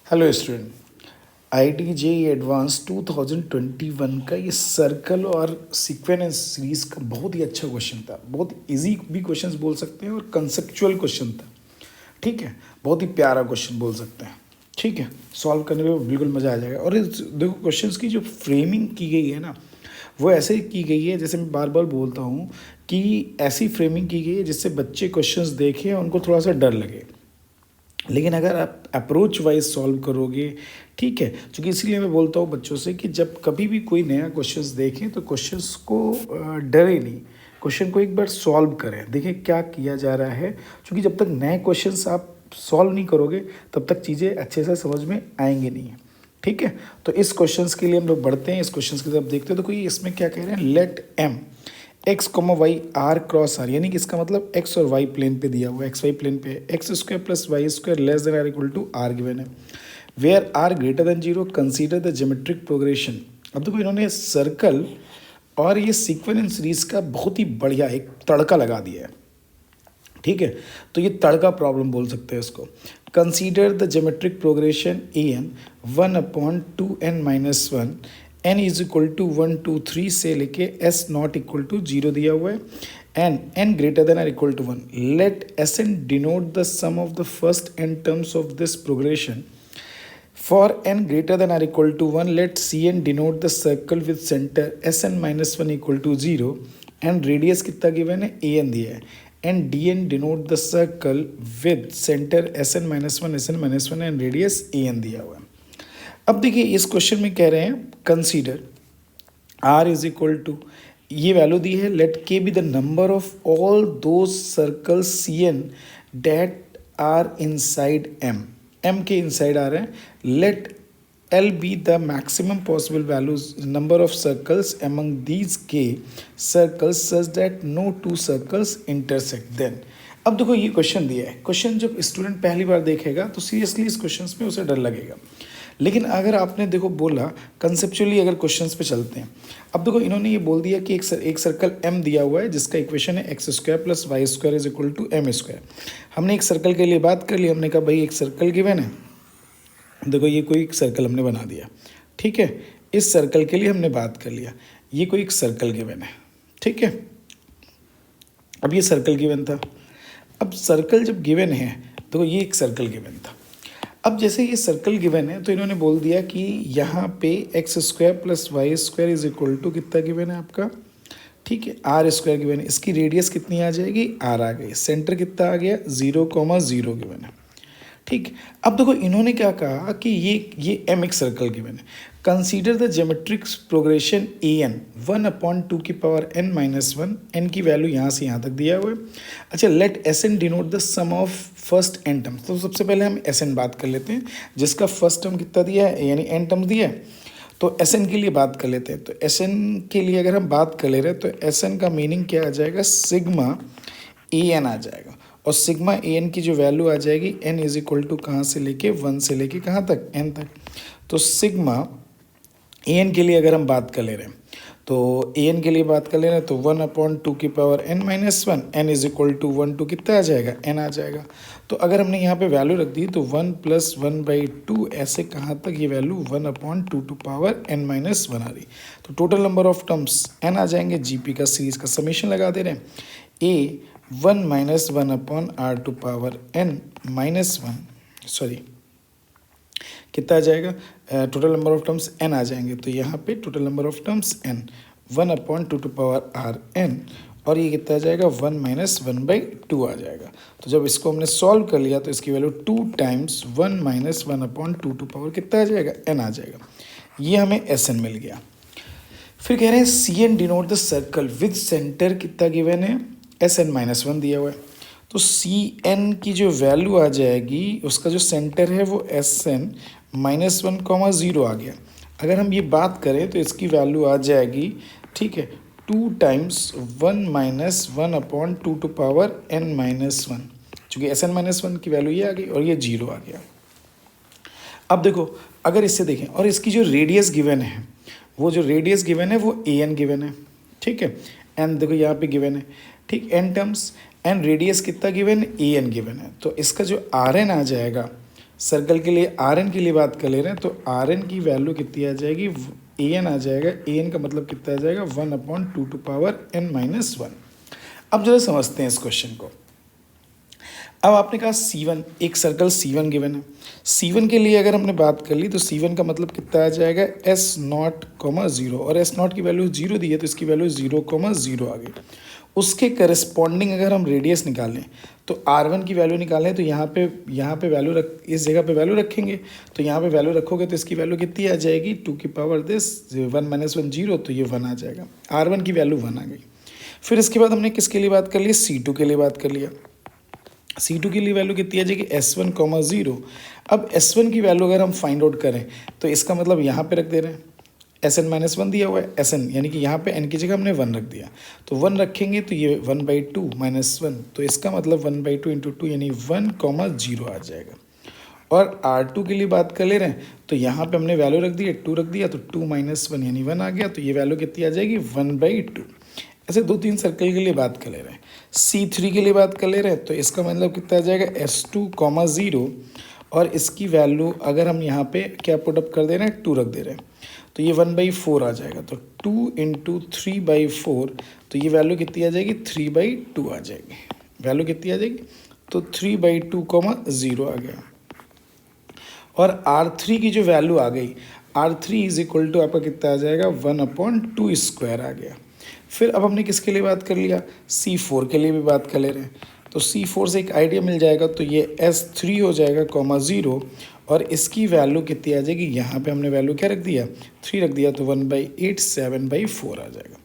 Hello student, IIT-JEE advance 2021 का ये circle और सीक्वेंस सीरीज का बहुत ही अच्छा क्वेश्चन था। बहुत इजी भी क्वेश्चंस बोल सकते हैं और कंसेप्चुअल क्वेश्चन था। ठीक है, बहुत ही प्यारा क्वेश्चन बोल सकते हैं। ठीक है, सॉल्व करने में बिल्कुल मज़ा आ जाएगा। और देखो क्वेश्चंस की जो फ्रेमिंग की गई है ना, वो ऐसे की गई है, जैसे मैं बार बार बोलता हूँ कि ऐसी फ्रेमिंग की गई है जिससे बच्चे क्वेश्चंस देखें और उनको थोड़ा सा डर लगे। लेकिन अगर आप अप्रोच वाइज सॉल्व करोगे, ठीक है, क्योंकि इसीलिए मैं बोलता हूँ बच्चों से कि जब कभी भी कोई नया क्वेश्चंस देखें तो क्वेश्चंस को डरे नहीं, क्वेश्चन को एक बार सॉल्व करें, देखें क्या किया जा रहा है। क्योंकि जब तक नए क्वेश्चंस आप सॉल्व नहीं करोगे तब तक चीज़ें अच्छे से समझ में आएंगी नहीं। ठीक है, तो इस क्वेश्चंस के लिए हम लोग बढ़ते हैं। इस क्वेश्चंस की तरफ देखते हैं। तो कोई इसमें क्या कह रहे हैं, let M X comma Y R cross R, यानी कि इसका मतलब एक्स और वाई प्लेन पे दिया हुआ है, एक्स वाई प्लेन पे x square plus Y square less than are equal to r given है। Where r greater than zero consider the geometric progression. अब देखो इन्होंने सर्कल और ये सीक्वेंस सीरीज का बहुत ही बढ़िया एक तड़का लगा दिया है। ठीक है, तो ये तड़का प्रॉब्लम बोल सकते हैं इसको। Consider the geometric progression A N 1/2n-1 n is equal to 1 2 3 से लेके s नॉट इक्वल टू 0 दिया हुआ है and n greater than are equal to 1। Let S N denote the sum of the first n terms of this progression. For n greater than or equal to 1, let Cn denote the circle with center Sn minus 1 equal to 0 and radius कितना given है, An दिया है, and Dn denote the circle with center Sn minus 1 and radius An दिया हुआ है। अब देखिए इस क्वेश्चन में कह रहे हैं consider R is equal to, ये वैल्यू दी है, let K be the number of all those circles Cn that are inside M के इनसाइड आ रहे हैं। Let L be the maximum possible values number of circles among these K circles such that no two circles intersect then. अब देखो ये question दिया है, question जब स्टूडेंट पहली बार देखेगा तो सीरियसली इस क्वेश्चन में उसे डर लगेगा। लेकिन अगर आपने देखो बोला कंसेप्चुअली, अगर क्वेश्चंस पे चलते हैं। अब देखो इन्होंने ये बोल दिया कि एक सर्कल M दिया हुआ है जिसका इक्वेशन है X square plus Y square is equal to M square. हमने एक सर्कल के लिए बात कर ली, हमने कहा भाई एक सर्कल गिवन है, देखो ये कोई एक सर्कल हमने बना दिया। ठीक है, इस सर्कल के लिए हमने बात कर लिया, ये कोई एक सर्कल गिवन है। ठीक है, अब ये सर्कल गिवन था। अब सर्कल जब गिवन है तो ये एक सर्कल गिवन था। अब जैसे ये सर्कल गिवन है तो इन्होंने बोल दिया कि यहाँ पे x square plus Y square is equal to कितना गिवन है आपका, ठीक है, आर स्क्वायर गिवन है। इसकी रेडियस कितनी आ जाएगी, आर आ गई। सेंटर कितना आ गया, 0,0 गिवन है। ठीक, अब देखो इन्होंने क्या कहा कि ये एम एक सर्कल गिवन है। Consider the geometric progression A N 1/2 की पावर n माइनस 1, एन की वैल्यू यहाँ से यहाँ तक दिया हुआ है। अच्छा, let S N denote the sum of first N terms. तो सबसे पहले हम एस एन बात कर लेते हैं, जिसका फर्स्ट टर्म कितना दिया है, यानी एन टर्म्स दिया है। तो एस एन के लिए बात कर लेते हैं। तो एस एन के लिए अगर हम बात कर ले रहे हैं तो एस एन का मीनिंग क्या आ जाएगा, सिग्मा ए एन आ जाएगा। और सिग्मा ए एन की जो वैल्यू आ जाएगी, एन इज इक्वल टू कहाँ से लेके 1 से लेके कहाँ तक, एन तक। तो सिग्मा ए एन के लिए अगर हम बात कर ले रहे हैं तो ए एन के लिए बात कर ले रहे हैं तो 1/2 की power n minus 1, N is equal to 1 to कितना आ जाएगा, एन आ जाएगा। तो अगर हमने यहाँ पे वैल्यू रख दी तो 1 प्लस 1/2 ऐसे कहाँ तक ये value 1/2 to power n minus 1 आ रही। तो total number of terms n आ जाएंगे। जीपी का सीरीज का समीशन लगा दे रहे हैं, A 1 minus 1/r to power n minus 1, sorry कितना आ जाएगा, total number of terms n आ जाएंगे। तो यहाँ पे total number of terms n 1/2 to power r n, और ये कितना आ जाएगा 1 माइनस 1/2 आ जाएगा। तो जब इसको हमने सॉल्व कर लिया तो इसकी value 2 times 1 minus 1/2 to power कितना आ जाएगा, n आ जाएगा। ये हमें एस एन मिल गया। फिर कह रहे हैं C N denote the circle with centre कितना गिवन है, एस एन माइनस 1 दिया हुआ है। तो सी एन की जो वैल्यू आ जाएगी, उसका जो सेंटर है वो एस एन माइनस 1,0 आ गया। अगर हम ये बात करें तो इसकी वैल्यू आ जाएगी, ठीक है, 2 times 1 minus 1/2 to power n minus 1, चूँकि एस एन माइनस 1 की वैल्यू ये आ गई और ये 0 आ गया। अब देखो अगर इससे देखें और इसकी जो रेडियस गिवन है, वो जो रेडियस गिवन है वो ए एन गिवन है। ठीक है, एन देखो यहाँ पे गिवन है, ठीक, एन टर्म्स, एन रेडियस कितना गिवन है, ए एन गिवन है। तो इसका जो आर एन आ जाएगा सर्कल के लिए आर एन के लिए बात कर ले रहे हैं, तो आर एन की वैल्यू कितनी आ जाएगी, ए एन आ जाएगा। ए एन का मतलब कितना आ जाएगा, 1/2 अब जरा समझते हैं इस क्वेश्चन को। अब आपने कहा C1, एक सर्कल C1 गिवन है। C1 के लिए अगर हमने बात कर ली तो C1 का मतलब कितना आ जाएगा, S0, और S0 की वैल्यू 0 दी है तो इसकी वैल्यू 0, आ गई। उसके करस्पॉन्डिंग अगर हम रेडियस निकालें तो R1 की वैल्यू निकालें तो यहाँ पे वैल्यू इस जगह पे वैल्यू रखेंगे, तो यहाँ पे वैल्यू रखोगे तो इसकी वैल्यू कितनी आ जाएगी, 2 की पावर 1 - 1 0, तो ये 1 आ जाएगा। R1 की वैल्यू 1 आ गई। फिर इसके बाद हमने किसके लिए बात कर ली, C2 के लिए बात कर लिया। C2 के लिए वैल्यू कितनी आ जाएगी, S1, 0। अब S1 की वैल्यू अगर हम फाइंड आउट करें तो इसका मतलब यहाँ पे रख दे रहे हैं, Sn - 1 दिया हुआ है, Sn यानी कि यहाँ पे n की जगह हमने 1 रख दिया, तो 1 रखेंगे तो ये 1/2 - 1, तो इसका मतलब 1/2 × 2 यानी 1, 0 आ जाएगा। और R2 के लिए बात कर ले रहे हैं तो यहाँ पे हमने वैल्यू रख दी है, 2 रख दिया, तो 2 - 1 यानी 1 आ गया, तो ये वैल्यू कितनी आ जाएगी, 1/2। ऐसे 2-3 सर्कल के लिए बात कर ले रहे हैं। C3 के लिए बात कर ले रहे हैं तो इसका मतलब कितना आ जाएगा, S2, 0, और इसकी वैल्यू अगर हम यहाँ पे क्या पुटअप कर दे रहे हैं, 2 रख दे रहे हैं, तो ये 1/4 आ जाएगा। तो 2 × 3/4, तो ये वैल्यू कितनी आ जाएगी, 3/2 आ जाएगी। वैल्यू कितनी आ जाएगी, तो 3/2, 0 आ गया। और R3 की जो वैल्यू आ गई, R3 = आपका कितना आ जाएगा, 1/2² आ गया। फिर अब हमने किसके लिए बात कर लिया, C4 के लिए भी बात कर ले रहे हैं, तो C4 से एक आइडिया मिल जाएगा, तो ये S3 हो जाएगा, 0, और इसकी वैल्यू कितनी आ जाएगी, यहाँ पे हमने वैल्यू क्या रख दिया, 3 रख दिया, तो 1/8, 7/4 आ जाएगा।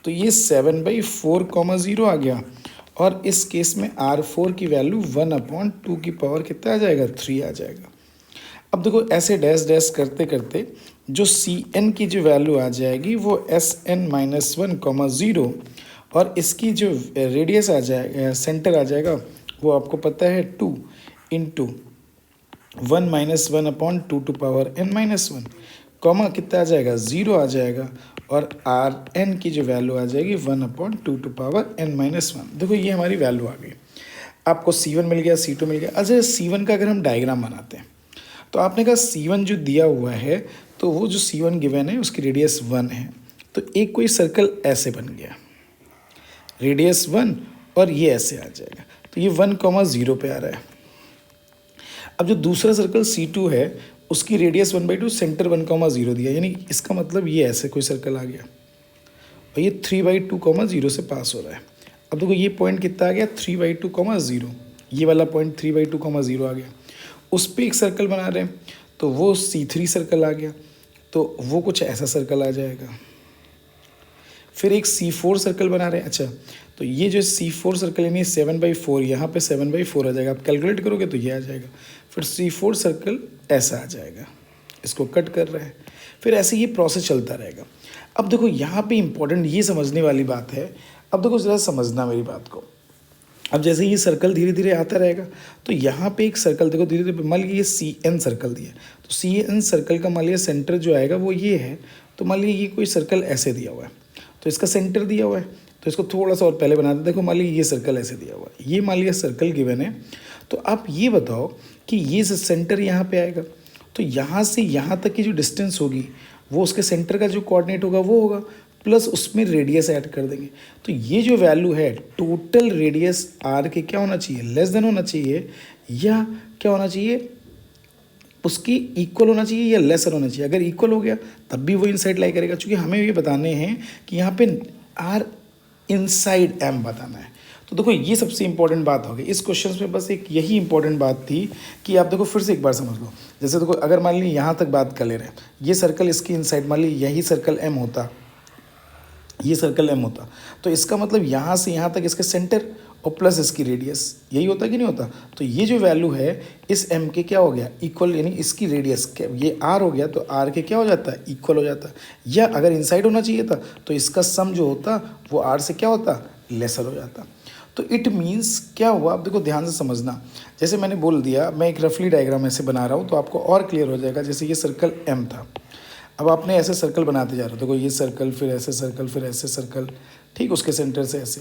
तो ये 7/4, 0 आ गया। और इस केस में R4 की वैल्यू 1/2 की पावर कितना आ जाएगा, 3 आ जाएगा। अब देखो ऐसे डैश डैश करते करते जो Cn की जो वैल्यू आ जाएगी वो Sn - 1, 0, और इसकी जो रेडियस आ जाएगा, सेंटर आ जाएगा, वो आपको पता है 2 × 1 - 1/2 कॉमा कितना आ जाएगा, 0 आ जाएगा। और Rn की जो वैल्यू आ जाएगी 1/2 देखो ये हमारी वैल्यू आ गई। आपको C1 मिल गया, C2 मिल गया। अच्छा C1 का अगर हम डायग्राम बनाते हैं तो आपने कहा C1 जो दिया हुआ है, तो वो जो C1 गिवन है उसकी रेडियस 1 है, तो एक कोई सर्कल ऐसे बन गया, रेडियस 1, और ये ऐसे आ जाएगा, तो ये 1, 0 पे आ रहा है। अब जो दूसरा सर्कल C2 है उसकी रेडियस 1/2, सेंटर 1, 0 दिया, यानी इसका मतलब ये ऐसे कोई सर्कल आ गया, और ये 3/2, 0 से पास हो रहा है। अब देखो ये पॉइंट कितना आ गया, 3/2, 0, ये वाला पॉइंट 3/2, 0 आ गया। उस पर एक सर्कल बना रहे हैं तो वो C3 सर्कल आ गया, तो वो कुछ ऐसा सर्कल आ जाएगा। फिर एक C4 सर्कल बना रहे हैं, अच्छा तो ये जो C4 सर्कल यानी 7/4, यहाँ पे 7/4 आ जाएगा, आप कैलकुलेट करोगे तो ये आ जाएगा। फिर C4 सर्कल ऐसा आ जाएगा, इसको कट कर रहे हैं, फिर ऐसे ये प्रोसेस चलता रहेगा। अब देखो यहाँ पे इंपॉर्टेंट ये समझने वाली बात है, अब देखो ज़रा समझना मेरी बात को। अब जैसे ये सर्कल धीरे धीरे आता रहेगा तो यहाँ पे एक सर्कल देखो धीरे धीरे, मान लीजिए ये CN सर्कल दिया, तो CN सर्कल का मान लीजिए सेंटर जो आएगा वो ये है, तो मान लीजिए ये कोई सर्कल ऐसे दिया हुआ है, तो इसका सेंटर दिया हुआ है, तो इसको थोड़ा सा और पहले बना दें। देखो मान लीजिए ये सर्कल ऐसे दिया हुआ है, ये मान लीजिए सर्कल गिवन है, तो आप ये बताओ कि ये सेंटर यहाँ पे आएगा, तो यहाँ से यहाँ तक की जो डिस्टेंस होगी वो उसके सेंटर का जो कोऑर्डिनेट होगा वो होगा, प्लस उसमें रेडियस ऐड कर देंगे। तो ये जो वैल्यू है टोटल रेडियस आर के क्या होना चाहिए, लेस देन होना चाहिए, या क्या होना चाहिए, उसकी इक्वल होना चाहिए या लेसर होना चाहिए। अगर इक्वल हो गया तब भी वो इनसाइड लाई करेगा, क्योंकि हमें ये बताने हैं कि यहाँ पे आर इनसाइड एम बताना है। तो देखो ये सबसे इंपॉर्टेंट बात होगी इस क्वेश्चन में, बस एक यही इंपॉर्टेंट बात थी कि आप देखो फिर से एक बार समझ लो। जैसे देखो अगर मान लीजिए यहाँ तक बात कर ले रहे हैं, ये सर्कल इसकी इनसाइड, मान लीजिए यही सर्कल एम होता, ये सर्कल एम होता, तो इसका मतलब यहाँ से यहाँ तक इसके सेंटर और प्लस इसकी रेडियस, यही होता कि नहीं होता। तो ये जो वैल्यू है इस एम के क्या हो गया, इक्वल, यानी इसकी रेडियस ये आर हो गया, तो आर के क्या हो जाता है, इक्वल हो जाता है। या अगर इनसाइड होना चाहिए था तो इसका सम जो होता वो आर से क्या होता, लेसर हो जाता। तो इट मीन्स क्या हुआ, आप देखो ध्यान से समझना। जैसे मैंने बोल दिया, मैं एक रफली डायग्राम ऐसे बना रहा हूँ तो आपको और क्लियर हो जाएगा। जैसे ये सर्कल एम था, अब आपने ऐसे सर्कल बनाते जा रहे हो, देखो ये सर्कल, फिर ऐसे सर्कल, फिर ऐसे सर्कल, ठीक, उसके सेंटर से ऐसे,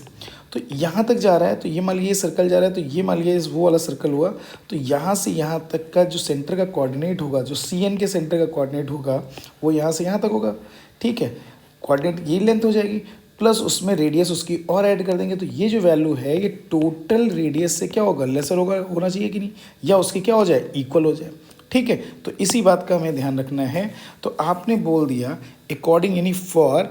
तो यहाँ तक जा रहा है, तो ये मान लीजिए ये सर्कल जा रहा है, तो ये मान लीजिए वो वाला सर्कल हुआ, तो यहाँ से यहाँ तक का जो सेंटर का कोऑर्डिनेट होगा, जो सी एन के सेंटर का कोऑर्डिनेट होगा, वो यहाँ से यहाँ तक होगा। ठीक है, कोऑर्डिनेट ये लेंथ हो जाएगी, प्लस उसमें रेडियस उसकी और ऐड कर देंगे, तो ये जो वैल्यू है ये टोटल रेडियस से क्या होगा, लेसर होगा, होना चाहिए कि नहीं, या उसकी क्या हो जाए, इक्वल हो जाए। ठीक है, तो इसी बात का हमें ध्यान रखना है। तो आपने बोल दिया अकॉर्डिंग, यानी फॉर,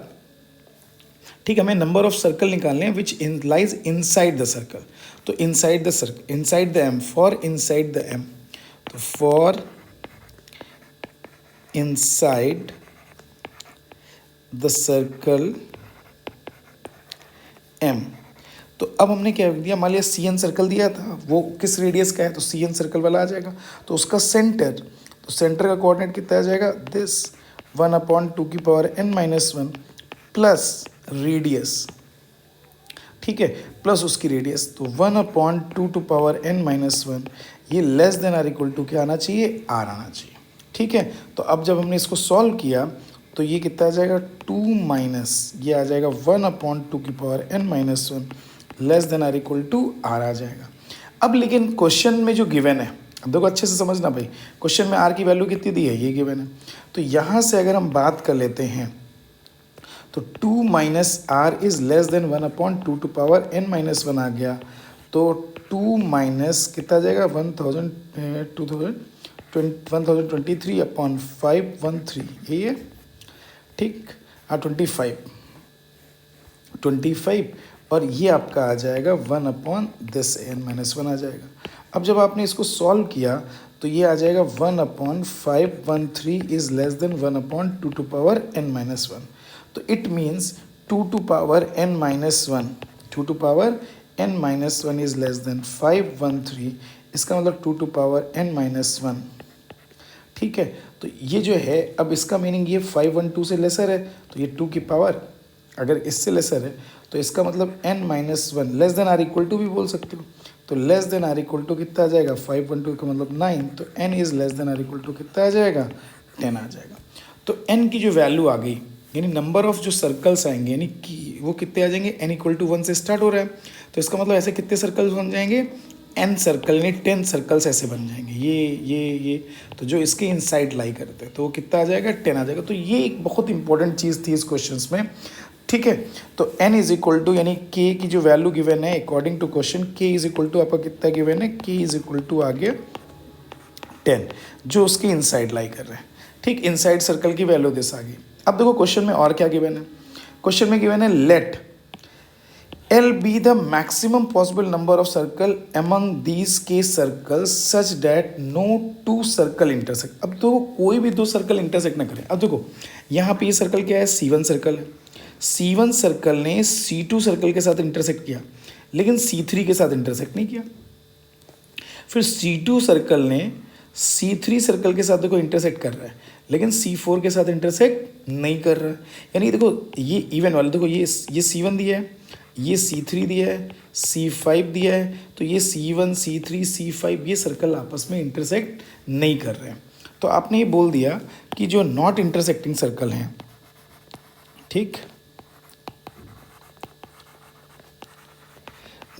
ठीक है, हमें नंबर ऑफ सर्कल निकालने हैं which in lies inside the circle. तो inside the circle, inside the M, for inside the M, तो for inside the circle M. तो अब हमने क्या दिया, मान लिया सी एन सर्कल दिया था, वो किस रेडियस का है, तो सी एन सर्कल वाला आ जाएगा। तो उसका सेंटर, तो सेंटर का कोऑर्डिनेट कितना आ जाएगा, दिस 1/2 प्लस रेडियस, ठीक है, प्लस उसकी रेडियस, तो 1/2 ये less than are equal to क्या आना चाहिए, आर आना चाहिए। ठीक है, तो अब जब हमने इसको सॉल्व किया तो ये कितना आ जाएगा, 2 माइनस ये आ जाएगा 1/2 less than are equal to r आ जाएगा। अब लेकिन क्वेश्चन में जो गिवन है, अब देखो अच्छे से समझना भाई, क्वेश्चन में आर की वैल्यू कितनी दी है, ये गिवन है। तो यहाँ से अगर हम बात कर लेते हैं तो 2 minus R is less than 1/2 आ गया। तो 2 माइनस कितना आ जाएगा, 1023/513, यही है, ठीक, हाँ 25 और ये आपका आ जाएगा 1/n-1 आ जाएगा। अब जब आपने इसको सॉल्व किया तो ये आ जाएगा 1/513 इज लेस देन 1/2n-1। तो it means 2n-1, 2n-1 is less then 513, इसका मतलब 2n-1। ठीक है, तो ये जो है, अब इसका मीनिंग ये 512 से लेसर है, तो ये 2 की पावर अगर इससे लेसर है तो इसका मतलब n-1 less than are equal to भी बोल सकते हो। तो less than are equal to कितना आ जाएगा, 512 का मतलब 9, तो n is less than are equal to कितना आ जाएगा, 10 आ जाएगा। तो n की जो वैल्यू आ गई, यानी नंबर ऑफ जो सर्कल्स आएंगे, यानी कि वो कितने आ जाएंगे, n इक्वल टू 1 से स्टार्ट हो रहा है, तो इसका मतलब ऐसे कितने सर्कल्स बन जाएंगे, n सर्कल, यानी 10 सर्कल्स ऐसे बन जाएंगे, ये तो जो इसके इनसाइड लाई करते हैं, तो वो कितना आ जाएगा, 10 आ जाएगा। तो ये एक बहुत इंपॉर्टेंट चीज़ थी इस क्वेश्चन में। ठीक है, तो n इज इक्वल टू, यानी k की जो वैल्यू गिवन है according to question, k is equal to आपका कितना गिवन है, k इज इक्वल टू आ गया 10, जो उसके इनसाइड लाई कर रहे हैं। ठीक, इनसाइड सर्कल की वैल्यू दिस आ गई। अब देखो क्वेश्चन में और क्या गिवन है, क्वेश्चन में गिवन है late L be the maximum possible number of circle among these k circles such that no two circle intersect। अब तो कोई भी दो सर्कल इंटरसेक्ट ना करें। अब देखो यहाँ पे ये सर्कल क्या है, C1 सर्कल है, C1 सर्कल ने C2 सर्कल के साथ इंटरसेक्ट किया, लेकिन C3 के साथ इंटरसेक्ट नहीं किया। फिर C2 सर्कल ने C3 सर्कल के साथ देखो इंटरसेक्ट कर रहा है, लेकिन C4 के साथ इंटरसेक्ट नहीं कर रहा है। यानी देखो ये इवन वाले, देखो ये C1 दिया है, ये C3 दिया है, C5 दिया है, तो ये C1, C3, C5 ये सर्कल आपस में इंटरसेक्ट नहीं कर रहे हैं। तो आपने ये बोल दिया कि जो नॉट इंटरसेक्टिंग सर्कल हैं, ठीक,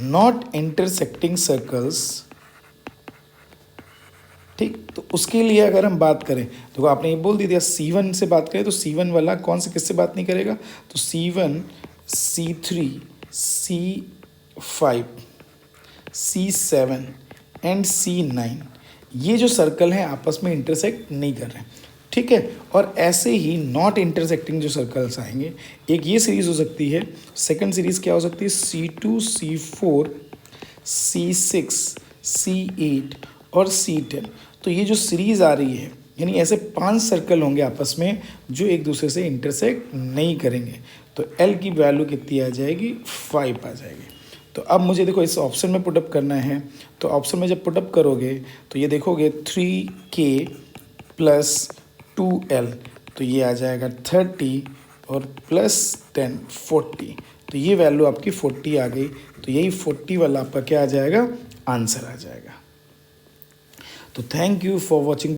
नॉट इंटरसेक्टिंग सर्कल्स, ठीक, तो उसके लिए अगर हम बात करें तो आपने ये बोल दिया C1 से बात करें, तो C1 वाला कौन से किससे बात नहीं करेगा, तो C1, C3, C5, C7 and C9 ये जो सर्कल हैं आपस में इंटरसेक्ट नहीं कर रहे हैं। ठीक है, और ऐसे ही नॉट इंटरसेक्टिंग जो सर्कल्स आएंगे, एक ये सीरीज़ हो सकती है, सेकंड सीरीज़ क्या हो सकती है, C2, C4, C6, C8 और C10। तो ये जो सीरीज़ आ रही है, यानी ऐसे 5 सर्कल होंगे आपस में जो एक दूसरे से इंटरसेक्ट नहीं करेंगे। तो L की वैल्यू कितनी आ जाएगी, 5 आ जाएगी। तो अब मुझे देखो इस ऑप्शन में पुटअप करना है, तो ऑप्शन में जब पुटअप करोगे तो ये देखोगे 3K + 2L, तो ये आ जाएगा 30 और +10 40, तो ये वैल्यू आपकी 40 आ गई। तो यही 40 वाला आपका क्या आ जाएगा, आंसर आ जाएगा। तो थैंक यू फॉर वॉचिंग।